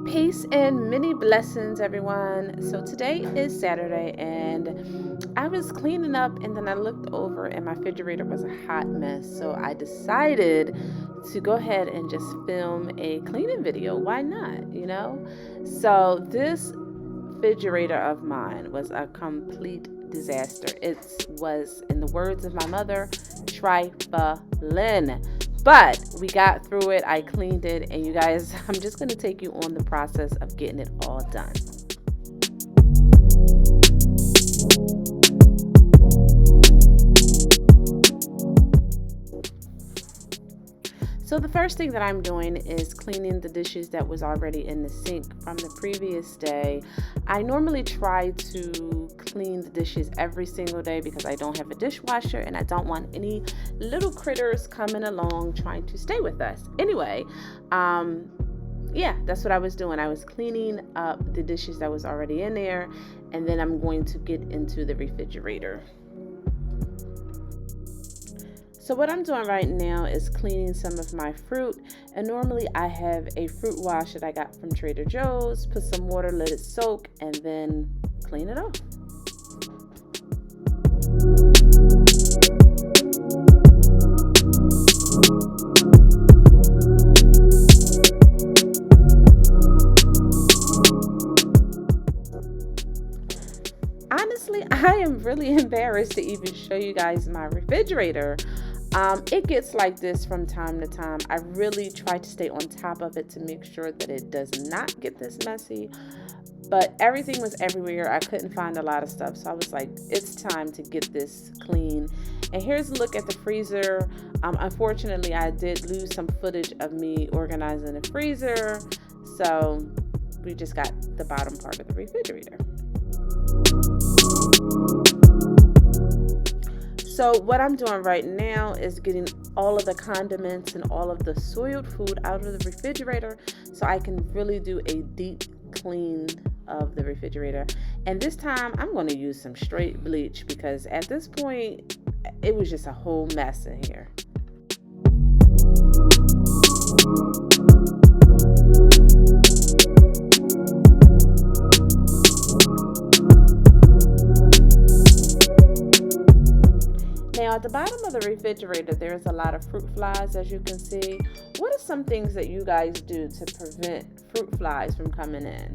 Peace and many blessings, everyone. So today is Saturday, and I was cleaning up, and then I looked over, and my refrigerator was a hot mess. So I decided to go ahead and just film a cleaning video. Why not? So this refrigerator of mine was a complete disaster. It was, in the words of my mother, trifling. But we got through it. I cleaned it. And you guys, I'm just going to take you on the process of getting it all done. So the first thing that I'm doing is cleaning the dishes that was already in the sink from the previous day. I normally try to clean the dishes every single day because I don't have a dishwasher and I don't want any little critters coming along trying to stay with us. Anyway, that's what I was doing. I was cleaning up the dishes that was already in there, and then I'm going to get into the refrigerator. So what I'm doing right now is cleaning some of my fruit, and normally I have a fruit wash that I got from Trader Joe's. Put some water, let it soak, and then clean it off. Honestly, I am really embarrassed to even show you guys my refrigerator. It gets like this from time to time. I really try to stay on top of it to make sure that it does not get this messy. But everything was everywhere. I couldn't find a lot of stuff. So I was like, it's time to get this clean. And here's a look at the freezer. Unfortunately, I did lose some footage of me organizing the freezer. So we just got the bottom part of the refrigerator. So what I'm doing right now is getting all of the condiments and all of the soiled food out of the refrigerator so I can really do a deep clean of the refrigerator. And this time I'm going to use some straight bleach because at this point it was just a whole mess in here. Now, at the bottom of the refrigerator, there's a lot of fruit flies, as you can see. What are some things that you guys do to prevent fruit flies from coming in?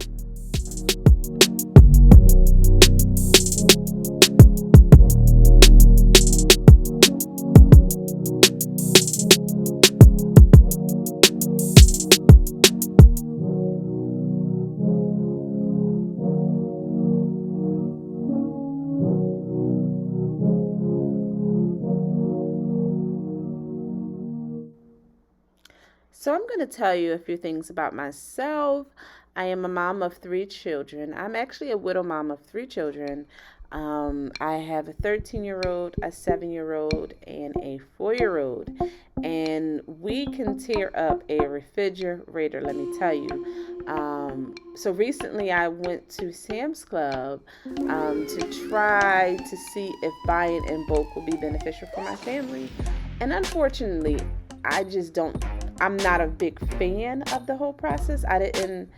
So I'm going to tell you a few things about myself. I am a mom of 3 children. I'm actually a widow mom of 3 children. I have a 13-year-old, a 7-year-old, and a 4-year-old. And we can tear up a refrigerator, let me tell you. So recently I went to Sam's Club to try to see if buying in bulk would be beneficial for my family. And unfortunately, I'm not a big fan of the whole process. I didn't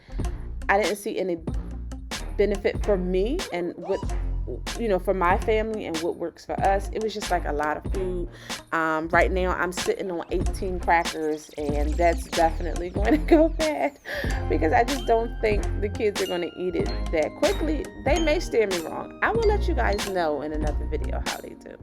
see any benefit for me and for my family and what works for us. It was just like a lot of food. Right now I'm sitting on 18 crackers, and that's definitely going to go bad because I just don't think the kids are going to eat it that quickly. They may steer me wrong. I will let you guys know in another video how they do.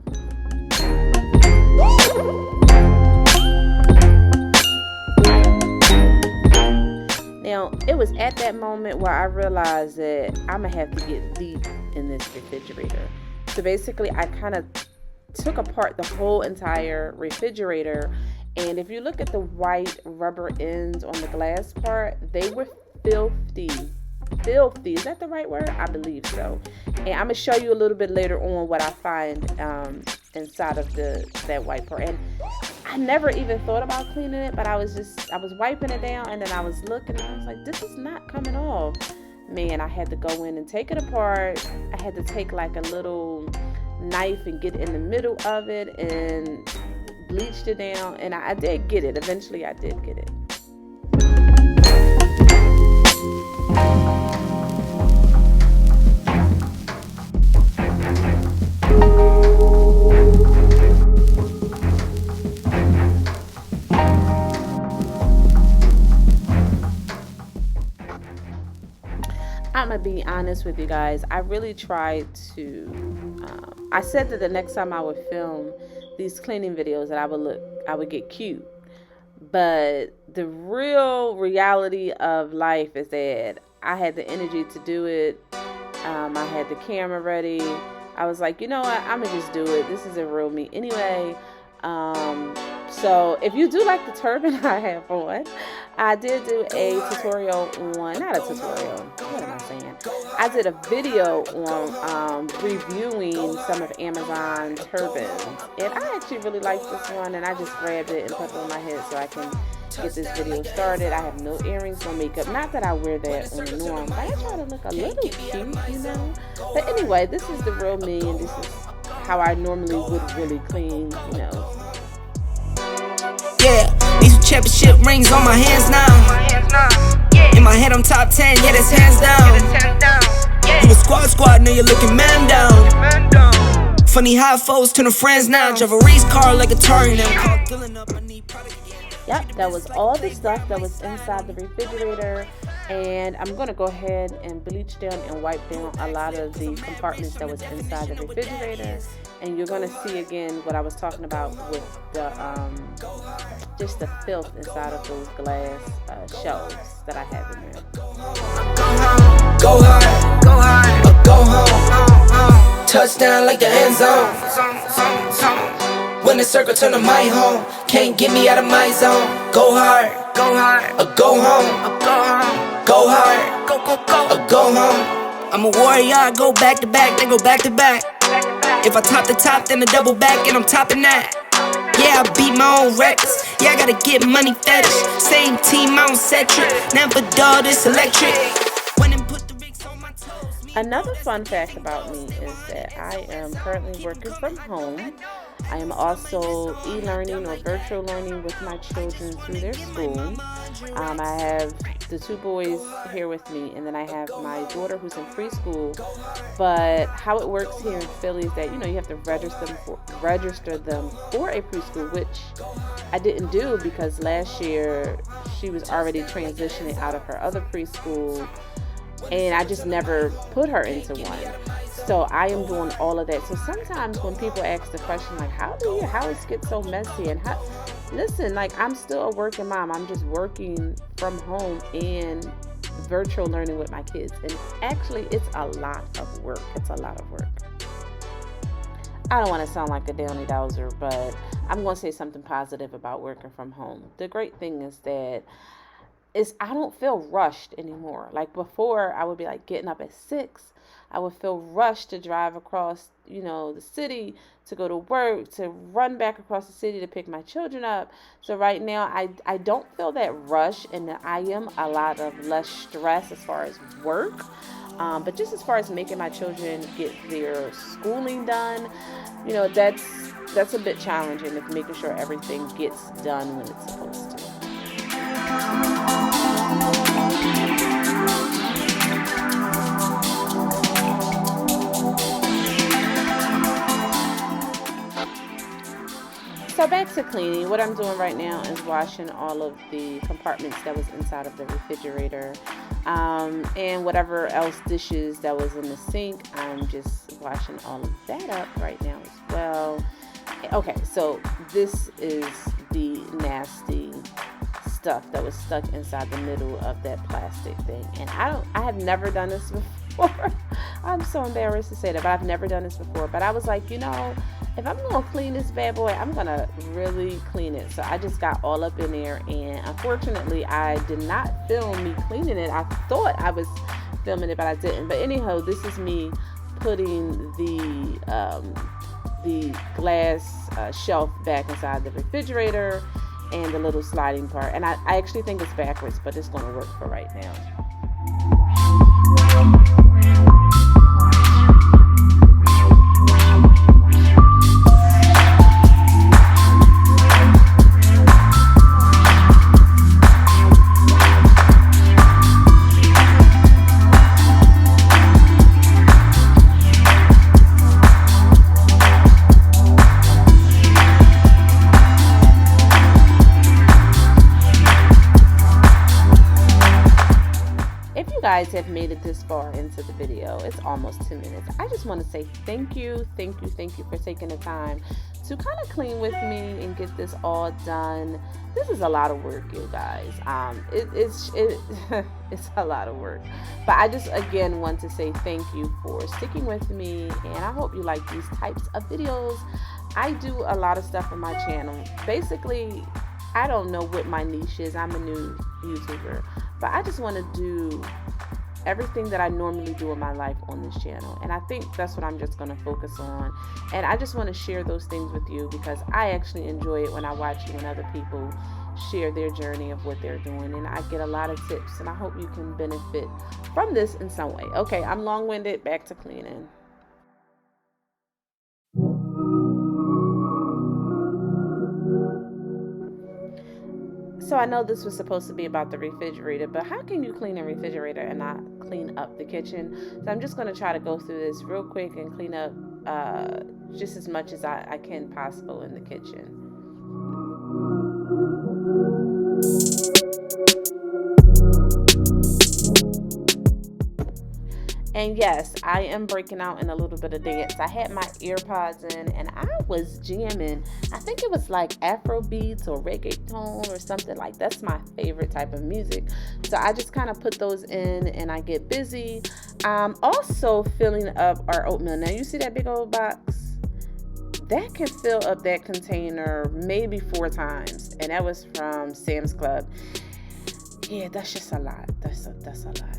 Now, it was at that moment where I realized that I'm going to have to get deep in this refrigerator. So basically, I kind of took apart the whole entire refrigerator. And if you look at the white rubber ends on the glass part, they were filthy. Filthy. Is that the right word? I believe so. And I'm going to show you a little bit later on what I find inside of that white part. And I never even thought about cleaning it, but I was wiping it down, and then I was looking, and I was like, this is not coming off. Man, I had to go in and take it apart. I had to take like a little knife and get in the middle of it and bleached it down, and I did get it. Eventually, I did get it. I'm gonna be honest with you guys. I really tried to. I said that the next time I would film these cleaning videos, that I would get cute. But the real reality of life is that I had the energy to do it. I had the camera ready. I was like, you know what? I'm gonna just do it. This is a real me anyway. So if you do like the turban I have on, I did do a tutorial on, not a tutorial, what am I saying? I did a video on reviewing some of Amazon turbans, and I actually really like this one, and I just grabbed it and put it on my head so I can get this video started. I have no earrings, no makeup. Not that I wear that on the norm, but I try to look a little cute, you know? But anyway, this is the real me, and this is how I normally would really clean, you know. Yeah, these are championship rings on my hands now. In my head I'm top 10, yeah, that's hands down. You a squad, now you're looking man down. Funny how foes turn to friends now. Drive a race car like a Atari now. Filling up, I need product. Yep, that was all the stuff that was inside the refrigerator, and I'm going to go ahead and bleach down and wipe down a lot of the compartments that was inside the refrigerator, and you're going to see again what I was talking about with the just the filth inside of those glass shelves that I have in there. Go hard, go hard, or go home. Touchdown like the end zone. When the circle turn to my home, can't get me out of my zone. Go hard, or go home. Go hard, or go home. I'm a warrior, I go back to back, then go back to back. If I top the top, then I double back, and I'm topping that. Yeah, I beat my own records. Yeah, I gotta get money fetish. Same team, I don't set trip. Never dull, this electric. When and put the rigs on my toes. Another fun fact about me is that I am currently working from home. I am also e-learning or virtual learning with my children through their school. I have the two boys here with me, and then I have my daughter who's in preschool. But how it works here in Philly is that, you know, you have to register them for a preschool, which I didn't do because last year she was already transitioning out of her other preschool, and I just never put her into one. So I am doing all of that. So sometimes when people ask the question, like, how do your house get so messy? And how, listen, like, I'm still a working mom. I'm just working from home and virtual learning with my kids. And actually, it's a lot of work. It's a lot of work. I don't want to sound like a downy dowser, but I'm going to say something positive about working from home. The great thing is that I don't feel rushed anymore. Like before, I would be like getting up at 6. I would feel rushed to drive across, you know, the city to go to work, to run back across the city to pick my children up. So right now, I don't feel that rush, and I am a lot of less stress as far as work. But just as far as making my children get their schooling done, you know, that's a bit challenging, with making sure everything gets done when it's supposed to. So back to cleaning. What I'm doing right now is washing all of the compartments that was inside of the refrigerator, and whatever else dishes that was in the sink. I'm just washing all of that up right now as well. Okay, so this is the nasty stuff that was stuck inside the middle of that plastic thing, and I have never done this before. I'm so embarrassed to say that, but I've never done this before. But I was like, you know, if I'm going to clean this bad boy, I'm going to really clean it. So I just got all up in there, and unfortunately, I did not film me cleaning it. I thought I was filming it, but I didn't. But anyhow, this is me putting the glass shelf back inside the refrigerator and the little sliding part. And I actually think it's backwards, but it's going to work for right now. guys have made it this far into the video, it's almost 2 minutes. I just want to say thank you for taking the time to kind of clean with me and get this all done. This is a lot of work, you guys. It's a lot of work, but I just again want to say thank you for sticking with me, and I hope you like these types of videos. I do a lot of stuff on my channel. Basically, I don't know what my niche is. I'm a new YouTuber, but I just want to do everything that I normally do in my life on this channel, and I think that's what I'm just going to focus on. And I just want to share those things with you because I actually enjoy it when I watch when other people share their journey of what they're doing, and I get a lot of tips, and I hope you can benefit from this in some way. Okay, I'm long-winded. Back to cleaning. So I know this was supposed to be about the refrigerator, but how can you clean a refrigerator and not clean up the kitchen? So I'm just going to try to go through this real quick and clean up just as much as I can possible in the kitchen. And yes, I am breaking out in a little bit of dance. I had my earpods in and I was jamming. I think it was like Afro beats or reggaeton or something like that. That's my favorite type of music. So I just kind of put those in and I get busy. Also filling up our oatmeal. Now you see that big old box? That can fill up that container maybe 4 times. And that was from Sam's Club. Yeah, that's just a lot. That's a lot.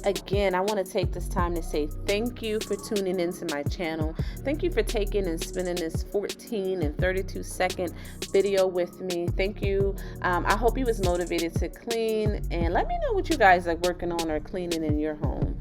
Again, I want to take this time to say thank you for tuning into my channel. Thank you for taking and spending this 14 and 32 second video with me. Thank you. I hope you was motivated to clean, and let me know what you guys are working on or cleaning in your home.